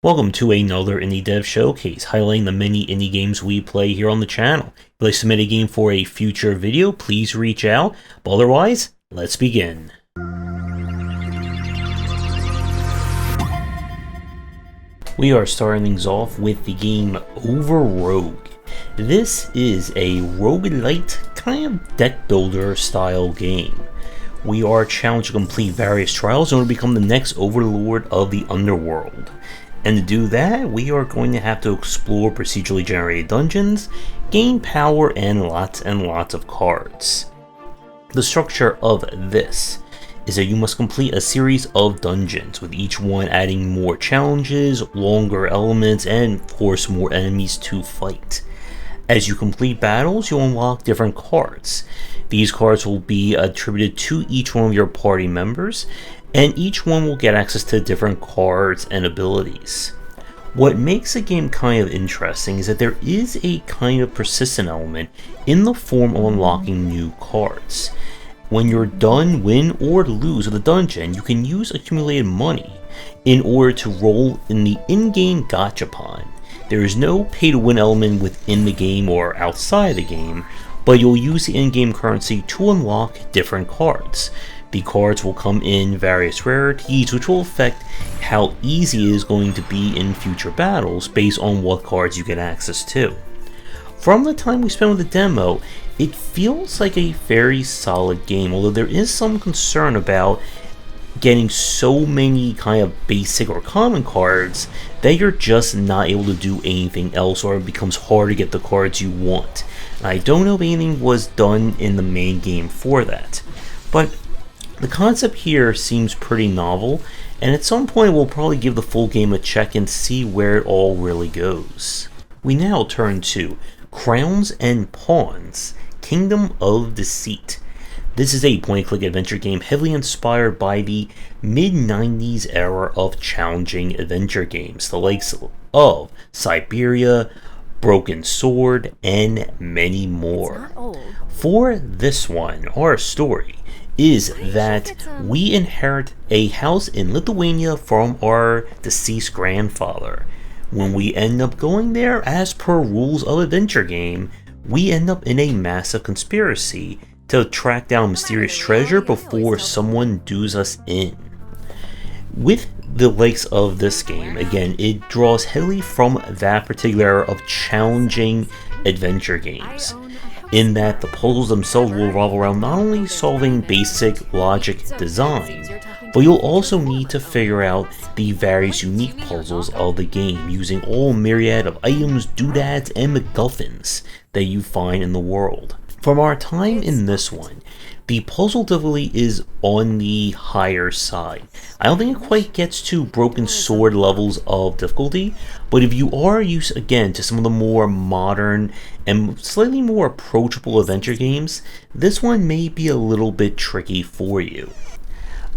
Welcome to another Indie Dev Showcase, highlighting the many indie games we play here on the channel. If you'd like to submit a game for a future video, please reach out. But otherwise, let's begin. We are starting things off with the game Overrogue. This is a roguelite kind of deck builder style game. We are challenged to complete various trials in order to become the next overlord of the underworld. And to do that, we are going to have to explore procedurally generated dungeons, gain power, and lots of cards. The structure of this is that you must complete a series of dungeons, with each one adding more challenges, longer elements, and of course more enemies to fight. As you complete battles, you'll unlock different cards. These cards will be attributed to each one of your party members, and each one will get access to different cards and abilities. What makes the game kind of interesting is that there is a kind of persistent element in the form of unlocking new cards. When you're done, win, or lose with a dungeon, you can use accumulated money in order to roll in the in-game gachapon. There is no pay-to-win element within the game or outside the game, but you'll use the in-game currency to unlock different cards. The cards will come in various rarities, which will affect how easy it is going to be in future battles based on what cards you get access to. From the time we spent with the demo, it feels like a very solid game, although there is some concern about getting so many kind of basic or common cards that you're just not able to do anything else, or it becomes hard to get the cards you want. And I don't know if anything was done in the main game for that, but the concept here seems pretty novel, and at some point we'll probably give the full game a check and see where it all really goes. We now turn to Crowns and Pawns, Kingdom of Deceit. This is a point-and-click adventure game heavily inspired by the mid-90s era of challenging adventure games, the likes of Siberia, Broken Sword, and many more. For this one, our story is that we inherit a house in Lithuania from our deceased grandfather. When we end up going there, as per rules of adventure game, we end up in a massive conspiracy to track down mysterious treasure before someone does us in. With the likes of this game, again, it draws heavily from that particular era of challenging adventure games, in that the puzzles themselves will revolve around not only solving basic logic design, but you'll also need to figure out the various unique puzzles of the game using all myriad of items, doodads, and MacGuffins that you find in the world. From our time in this one, the puzzle difficulty is on the higher side. I don't think it quite gets to Broken Sword levels of difficulty, but if you are used again to some of the more modern and slightly more approachable adventure games, this one may be a little bit tricky for you.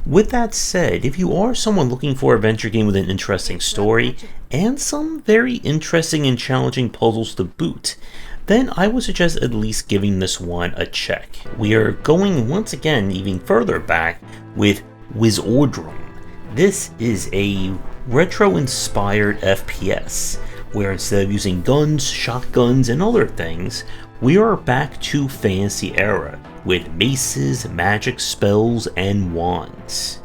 With that said, if you are someone looking for an adventure game with an interesting story and some very interesting and challenging puzzles to boot, then I would suggest at least giving this one a check. We are going once again even further back with Wizordum. This is a retro-inspired FPS, where instead of using guns, shotguns, and other things, we are back to fantasy era, with maces, magic spells, and wands.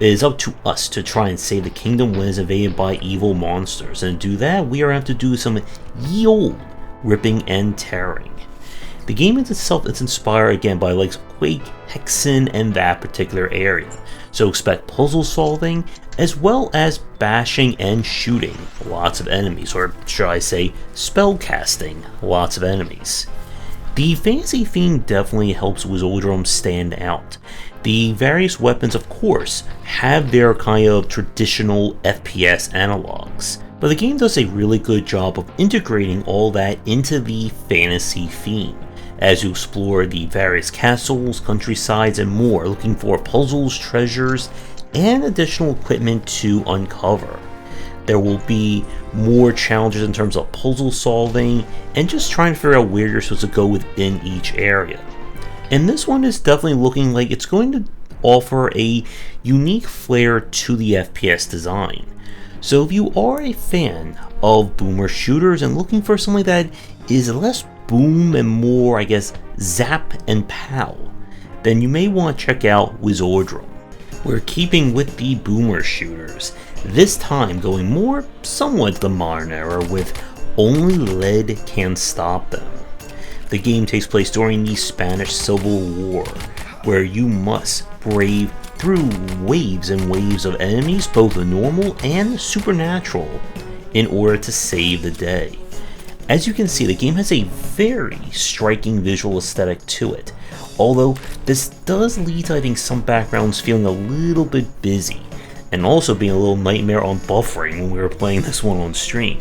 It is up to us to try and save the kingdom when it is invaded by evil monsters, and to do that, we are going to have to do some ye olde ripping and tearing. The game itself is inspired again by likes of Quake, Hexen, and that particular area, so expect puzzle solving as well as bashing and shooting lots of enemies, or should I say spell casting lots of enemies. The fantasy theme definitely helps Wizordum stand out. The various weapons, of course, have their kind of traditional FPS analogs, but the game does a really good job of integrating all that into the fantasy theme, as you explore the various castles, countrysides, and more, looking for puzzles, treasures, and additional equipment to uncover. There will be more challenges in terms of puzzle solving, and just trying to figure out where you're supposed to go within each area. And this one is definitely looking like it's going to offer a unique flair to the FPS design. So if you are a fan of boomer shooters and looking for something that is less boom and more, I guess, zap and pow, then you may want to check out Wizordum. We're keeping with the boomer shooters, this time going more somewhat the modern era with only lead can stop them. The game takes place during the Spanish Civil War, where you must brave through waves and waves of enemies, both normal and supernatural, in order to save the day. As you can see, the game has a very striking visual aesthetic to it, although this does lead to, I think, some backgrounds feeling a little bit busy, and also being a little nightmare on buffering when we were playing this one on stream.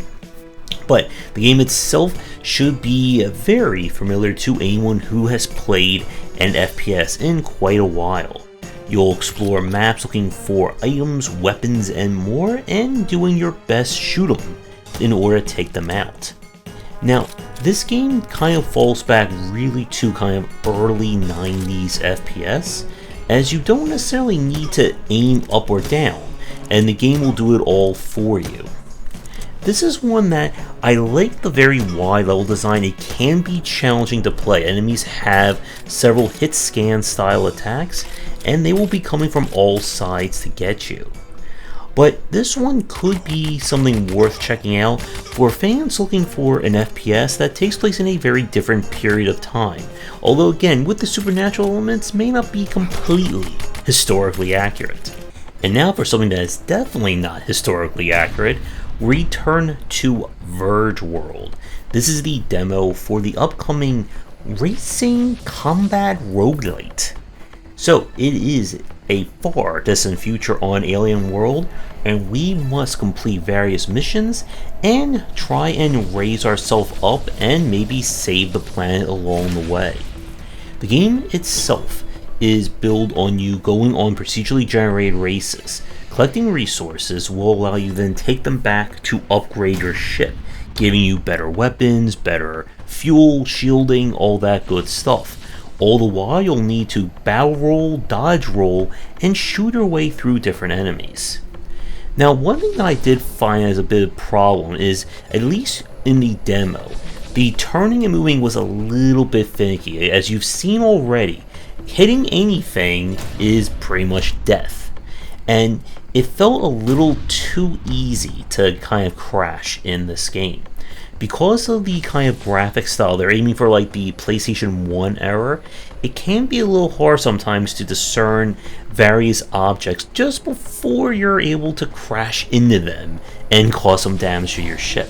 But the game itself should be very familiar to anyone who has played an FPS in quite a while. You'll explore maps looking for items, weapons, and more, and doing your best shoot them in order to take them out. Now, this game kind of falls back really to kind of early 90s FPS, as you don't necessarily need to aim up or down, and the game will do it all for you. This is one that I like the very wide level design. It can be challenging to play. Enemies have several hit scan style attacks, and they will be coming from all sides to get you. But this one could be something worth checking out for fans looking for an FPS that takes place in a very different period of time, although again, with the supernatural elements, may not be completely historically accurate. And now for something that is definitely not historically accurate, return to Vergeworld. This is the demo for the upcoming Racing Combat Roguelite. So it is a far distant future on Alien World, and we must complete various missions and try and raise ourselves up and maybe save the planet along the way. The game itself is built on you going on procedurally generated races. Collecting resources will allow you then take them back to upgrade your ship, giving you better weapons, better fuel, shielding, all that good stuff. All the while you'll need to barrel roll, dodge roll, and shoot your way through different enemies. Now, one thing that I did find as a bit of a problem is, at least in the demo, the turning and moving was a little bit finicky. As you've seen already, hitting anything is pretty much death. And it felt a little too easy to kind of crash in this game. Because of the kind of graphic style they're aiming for, like the PlayStation 1 era, it can be a little hard sometimes to discern various objects just before you're able to crash into them and cause some damage to your ship.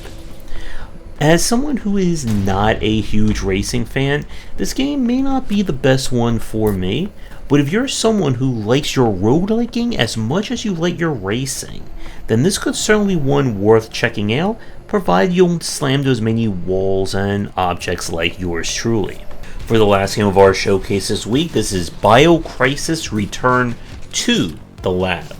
As someone who is not a huge racing fan, this game may not be the best one for me, but if you're someone who likes your rogueliking as much as you like your racing, then this could certainly be one worth checking out, provided you don't slam those many walls and objects like yours truly. For the last game of our showcase this week, this is Biocrisis Return to the Lab.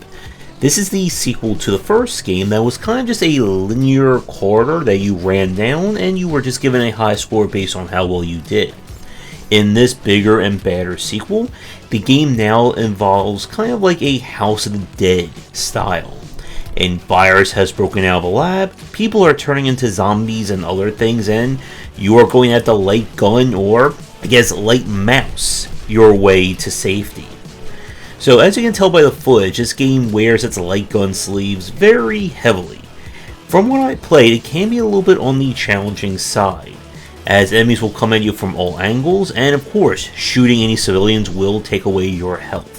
This is the sequel to the first game that was kind of just a linear corridor that you ran down and you were just given a high score based on how well you did. In this bigger and badder sequel, the game now involves kind of like a House of the Dead style. A virus has broken out of the lab, people are turning into zombies and other things, and you are going at the light gun, or I guess light mouse, your way to safety. So as you can tell by the footage, this game wears its light gun sleeves very heavily. From what I played, it can be a little bit on the challenging side, as enemies will come at you from all angles, and of course, shooting any civilians will take away your health.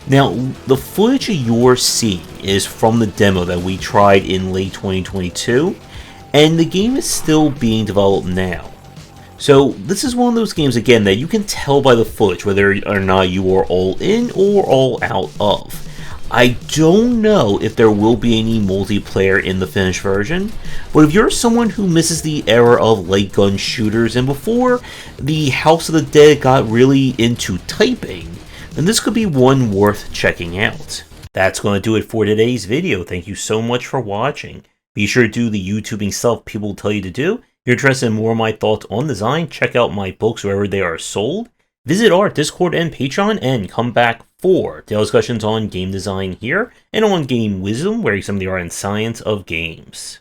Now, the footage you're seeing is from the demo that we tried in late 2022, and the game is still being developed now. So this is one of those games, again, that you can tell by the footage whether or not you are all in or all out of. I don't know if there will be any multiplayer in the finished version, but if you're someone who misses the era of light gun shooters and before the House of the Dead got really into typing, then this could be one worth checking out. That's going to do it for today's video. Thank you so much for watching. Be sure to do the YouTubing stuff people tell you to do. If you're interested in more of my thoughts on design, check out my books wherever they are sold. Visit our Discord and Patreon, and come back 4. Daily discussions on game design here, and on game wisdom, where some of the art and science of games.